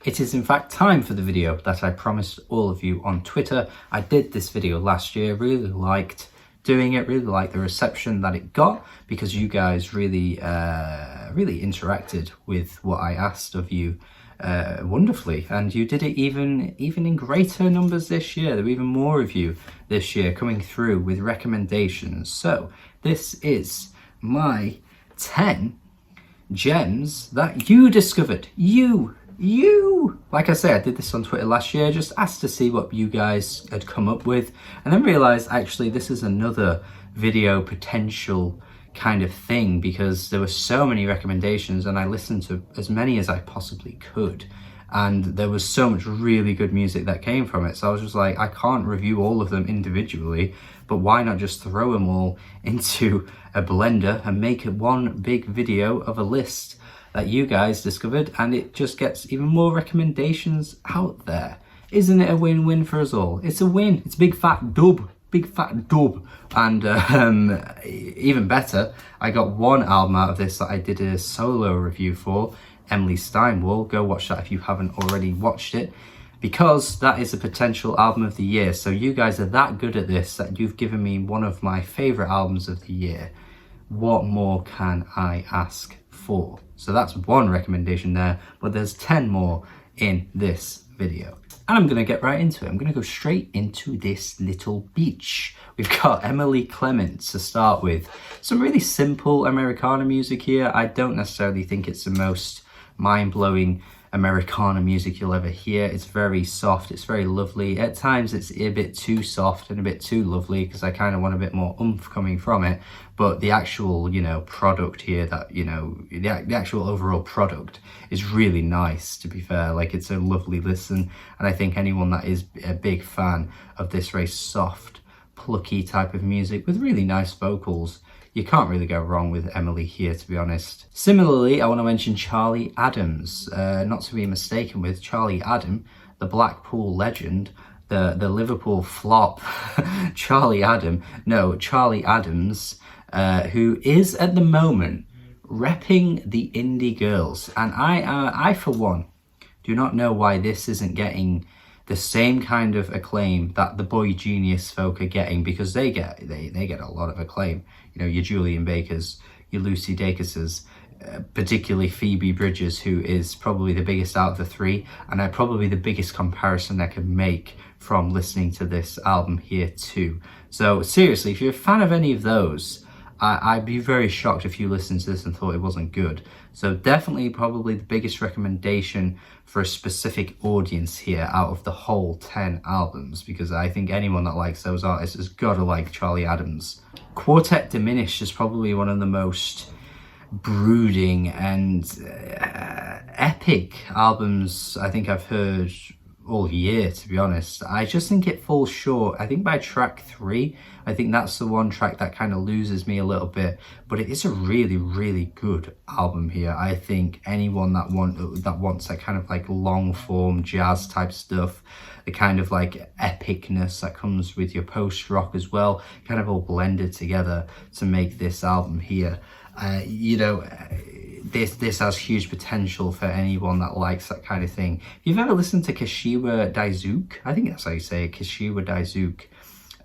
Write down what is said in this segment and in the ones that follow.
It is in fact time for the video that I promised all of you on Twitter. I did this video last year, really liked doing it, really liked the reception that it got, because you guys really interacted with what I asked of you wonderfully, and you did it even in greater numbers this year. There were even more of you this year coming through with recommendations. So this is my 10 gems that you discovered. You! Like I say, I did this on Twitter last year, just asked to see what you guys had come up with, and then realized actually this is another video potential kind of thing, because there were so many recommendations and I listened to as many as I possibly could, and there was so much really good music that came from it. So I was just like, I can't review all of them individually, but why not just throw them all into a blender and make one big video of a list that you guys discovered, and it just gets even more recommendations out there. Isn't it a win-win for us all? It's a win. It's a big fat dub. And even better, I got one album out of this that I did a solo review for, Steinwall. Go watch that if you haven't already watched it, because that is a potential album of the year. So you guys are that good at this that you've given me one of my favorite albums of the year. What more can I ask for? So that's one recommendation there, but there's 10 more in this video. And I'm gonna get right into it. I'm gonna go straight into this little beach. We've got Emilycles to start with. Some really simple Americana music here. I don't necessarily think it's the most mind-blowing Americana music you'll ever hear. It's very soft, it's very lovely. At times it's a bit too soft and a bit too lovely, because I kind of want a bit more oomph coming from it. But the actual, product here, that, the actual overall product is really nice, to be fair. Like, it's a lovely listen, and I think anyone that is a big fan of this very soft, plucky type of music with really nice vocals, you can't really go wrong with Emily here, to be honest. Similarly, I want to mention Charlie Adams, not to be mistaken with Charlie Adam, the Blackpool legend, the Liverpool flop, Charlie Adams, who is at the moment repping the indie girls. And I for one, do not know why this isn't getting the same kind of acclaim that the Boy Genius folk are getting, because they get a lot of acclaim. Your Julian Bakers, your Lucy Dacus's, particularly Phoebe Bridgers, who is probably the biggest out of the three, and probably the biggest comparison I could make from listening to this album here too. So seriously, if you're a fan of any of those, I'd be very shocked if you listened to this and thought it wasn't good. So definitely probably the biggest recommendation for a specific audience here out of the whole 10 albums, because I think anyone that likes those artists has got to like Charlie Adams. Quartet Diminished is probably one of the most brooding and epic albums I think I've heard all year, to be honest. I just think it falls short. I think by track 3, I think that's the one track that kind of loses me a little bit, but it is a really, really good album here. I think anyone that wants that kind of like long form jazz type stuff, the kind of like epicness that comes with your post rock as well, kind of all blended together to make this album here. This has huge potential for anyone that likes that kind of thing. If you've ever listened to Kashiwa Daisuke, I think that's how you say it, Kashiwa Daisuke,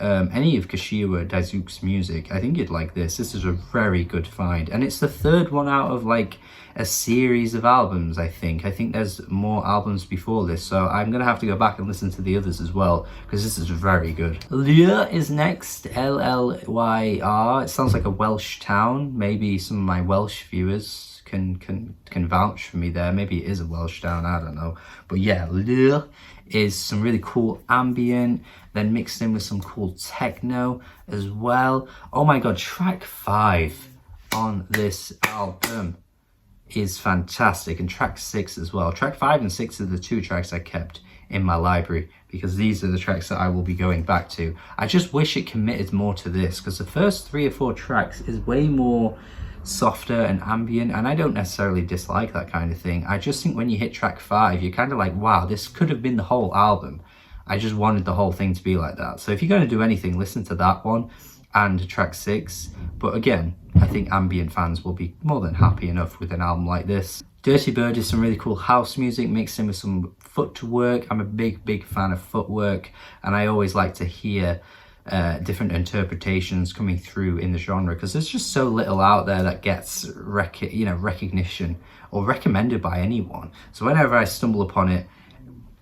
any of Kashiwa Daisuke's music, I think you'd like this. This is a very good find, and it's the third one out of like a series of albums. I think there's more albums before this, so I'm gonna have to go back and listen to the others as well, because this is very good. Lila is next, L-L-Y-R. It sounds like a Welsh town. Maybe some of my Welsh viewers can vouch for me there. Maybe it is a Welsh town, I don't know. But yeah, Lila is some really cool ambient, then mixed in with some cool techno as well. Oh my god, track 5 on this album is fantastic, and track 6 as well. Track 5 and 6 are the 2 tracks I kept in my library, because these are the tracks that I will be going back to. I just wish it committed more to this, because the first 3 or 4 tracks is way more softer and ambient, and I don't necessarily dislike that kind of thing. I just think when you hit track 5, you're kind of like, wow, this could have been the whole album. I just wanted the whole thing to be like that. So if you're going to do anything, listen to that one and track 6. But again, I think ambient fans will be more than happy enough with an album like this. Dirty Bird is some really cool house music mixed in with some footwork. I'm a big fan of footwork, and I always like to hear different interpretations coming through in the genre, because there's just so little out there that gets recognition or recommended by anyone. So whenever I stumble upon it,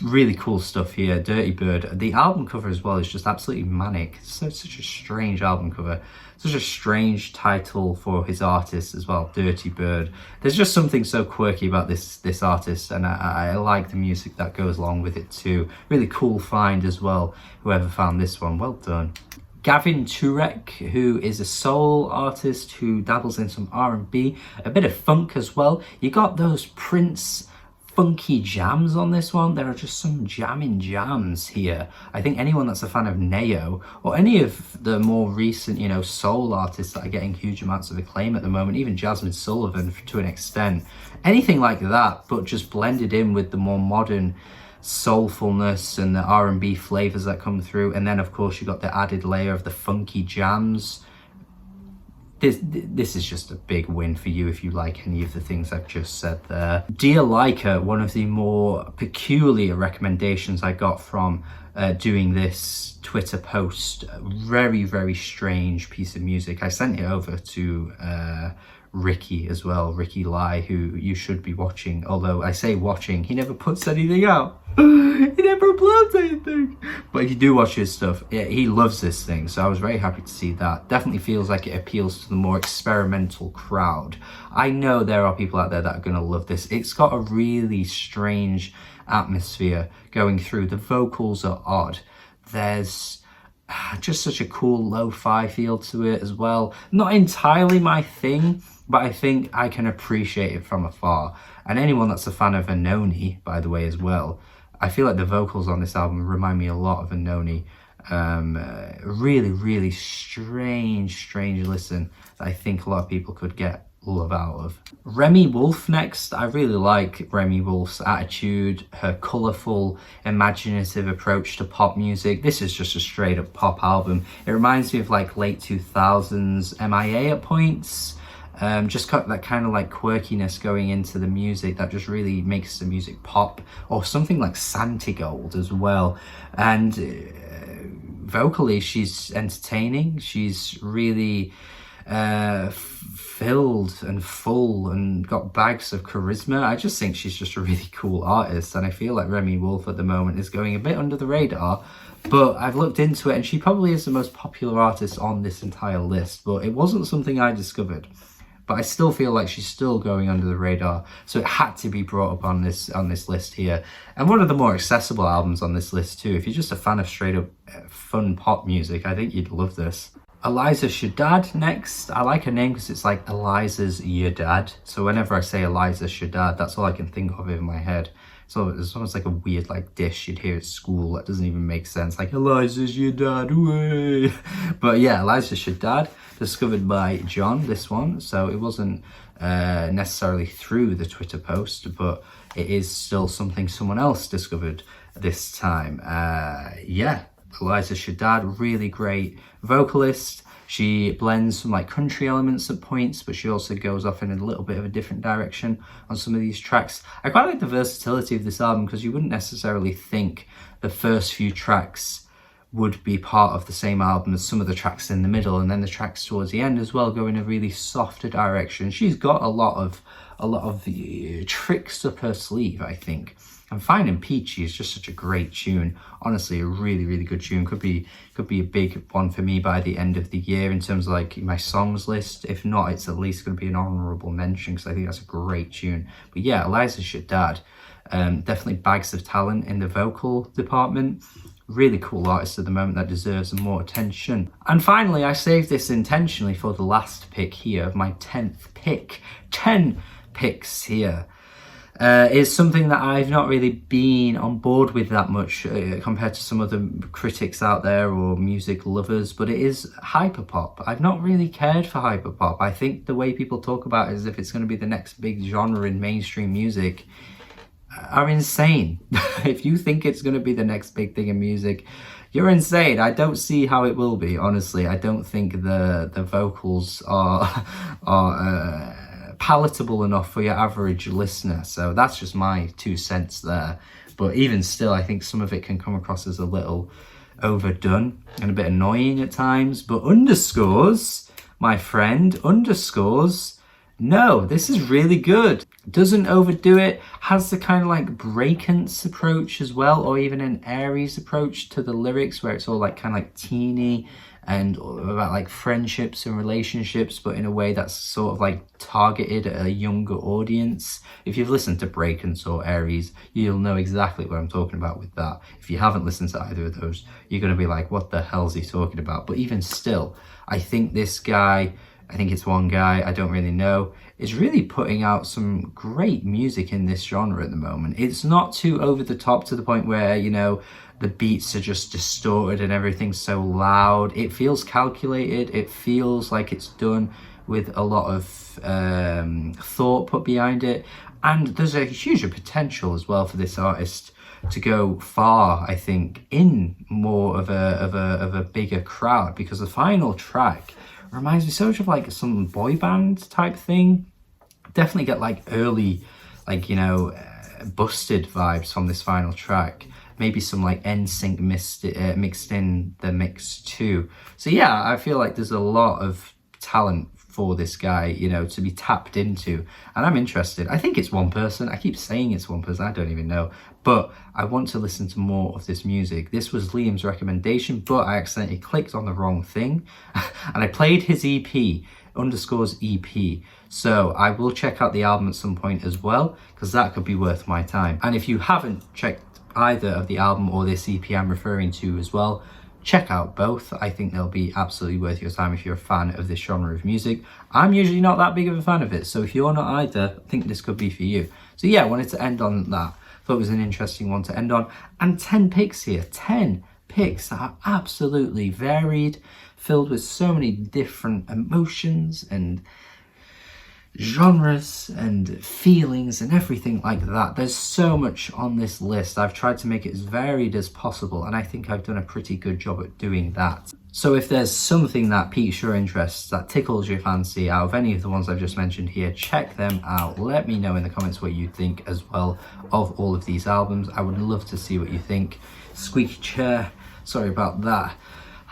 really cool stuff here. Dirty Bird. The album cover as well is just absolutely manic. So it's such a strange album cover, such a strange title for his artist as well, Dirty Bird. There's just something so quirky about this artist, and I like the music that goes along with it too. Really cool find as well, whoever found this one, well done. Gavin Turek, who is a soul artist who dabbles in some R&B, a bit of funk as well. You got those Prince funky jams on this one. There are just some jamming jams here. I think anyone that's a fan of Neo or any of the more recent, soul artists that are getting huge amounts of acclaim at the moment, even Jasmine Sullivan to an extent, anything like that, but just blended in with the more modern soulfulness and the R&B flavors that come through. And then of course you got the added layer of the funky jams. This is just a big win for you if you like any of the things I've just said there. Dear Liker, one of the more peculiar recommendations I got from doing this Twitter post. Very strange piece of music. I sent it over to Ricky as well, Ricky Lai, who you should be watching, although I say watching, he never puts anything out. He never uploads anything. But if you do watch his stuff, yeah, he loves this thing, so I was very happy to see that. Definitely feels like it appeals to the more experimental crowd. I know there are people out there that are going to love this. It's got a really strange atmosphere going through. The vocals are odd. There's just such a cool lo-fi feel to it as well. Not entirely my thing, but I think I can appreciate it from afar. And anyone that's a fan of Anoni, by the way, as well, I feel like the vocals on this album remind me a lot of Anoni. Really strange listen that I think a lot of people could get love out of. Remi Wolf next. I really like Remi Wolf's attitude, her colourful, imaginative approach to pop music. This is just a straight up pop album. It reminds me of like late 2000s MIA at points. Just got that kind of like quirkiness going into the music that just really makes the music pop, or something like Santigold as well. And vocally she's entertaining. She's really filled and full and got bags of charisma. I just think she's just a really cool artist, and I feel like Remi Wolf at the moment is going a bit under the radar, but I've looked into it and she probably is the most popular artist on this entire list, but it wasn't something I discovered. But I still feel like she's still going under the radar, so it had to be brought up on this list here. And one of the more accessible albums on this list too. If you're just a fan of straight up fun pop music, I think you'd love this. Eliza Shaddad next. I like her name because it's like Eliza's your dad. So whenever I say Eliza Shaddad, that's all I can think of in my head. So it's almost like a weird like dish you'd hear at school that doesn't even make sense. Like, Eliza's your dad, way. But yeah, Eliza Shaddad, discovered by John, this one. So it wasn't necessarily through the Twitter post, but it is still something someone else discovered this time. Yeah, Eliza Shaddad, really great vocalist. She blends some like country elements at points, but she also goes off in a little bit of a different direction on some of these tracks. I quite like the versatility of this album, because you wouldn't necessarily think the first few tracks would be part of the same album as some of the tracks in the middle, and then the tracks towards the end as well go in a really softer direction. She's got a lot of the tricks up her sleeve, I think. And Fine and Peachy is just such a great tune. Honestly, a really good tune. Could be a big one for me by the end of the year in terms of like my songs list. If not, it's at least going to be an honourable mention, because I think that's a great tune. But yeah, Eliza Shaddad, definitely bags of talent in the vocal department. Really cool artist at the moment that deserves more attention. And finally, I saved this intentionally for the last pick here of my 10th pick. 10 picks here. Is something that I've not really been on board with that much compared to some other critics out there or music lovers, but it is hyperpop. I've not really cared for hyperpop. I think the way people talk about it as if it's going to be the next big genre in mainstream music are insane. If you think it's going to be the next big thing in music, you're insane. I don't see how it will be, honestly. I don't think the vocals are palatable enough for your average listener. So that's just my 2 cents there. But even still, I think some of it can come across as a little overdone and a bit annoying at times. But underscores, my friend, underscores, no, this is really good. Doesn't overdo it, has the kind of like breakance approach as well, or even an Aries approach to the lyrics where it's all like kind of like teeny and about like friendships and relationships, but in a way that's sort of like targeted at a younger audience. If you've listened to Breakance or Aries, you'll know exactly what I'm talking about with that. If you haven't listened to either of those, you're going to be like, what the hell's he talking about? But even still, I think this guy, I think it's one guy, I don't really know, is really putting out some great music in this genre at the moment. It's not too over the top to the point where, you know, the beats are just distorted and everything's so loud. It feels calculated. It feels like it's done with a lot of thought put behind it. And there's a huge potential as well for this artist to go far, I think, in more of a bigger crowd, because the final track reminds me so much of like some boy band type thing. Definitely get like early, like, you know, Busted vibes from this final track. Maybe some like NSYNC mixed in the mix too. So yeah, I feel like there's a lot of talent for this guy, you know, to be tapped into, and I'm interested. I think it's one person. I keep saying it's one person, I don't even know, but I want to listen to more of this music. This was Liam's recommendation, but I accidentally clicked on the wrong thing and I played his EP, underscores EP. So I will check out the album at some point as well, because that could be worth my time. And if you haven't checked either of the album or this EP I'm referring to as well, check out both. I think they'll be absolutely worth your time if you're a fan of this genre of music. I'm usually not that big of a fan of it, so if you're not either, I think this could be for you. So yeah, I wanted to end on that. Thought it was an interesting one to end on. And 10 picks here, 10 picks that are absolutely varied, filled with so many different emotions and genres and feelings and everything like that. There's so much on this list. I've tried to make it as varied as possible, and I think I've done a pretty good job at doing that. So if there's something that piques your interest, that tickles your fancy out of any of the ones I've just mentioned here, check them out. Let me know in the comments what you think as well of all of these albums. I would love to see what you think. Squeaky chair, sorry about that.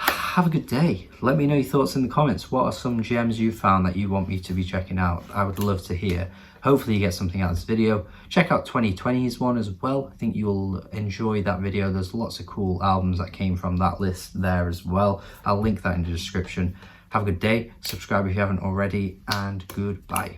Have a good day. Let me know your thoughts in the comments. What are some gems you found that you want me to be checking out? I would love to hear. Hopefully you get something out of this video. Check out 2020's one as well. I think you'll enjoy that video. There's lots of cool albums that came from that list there as well. I'll link that in the description. Have a good day. Subscribe if you haven't already, and goodbye.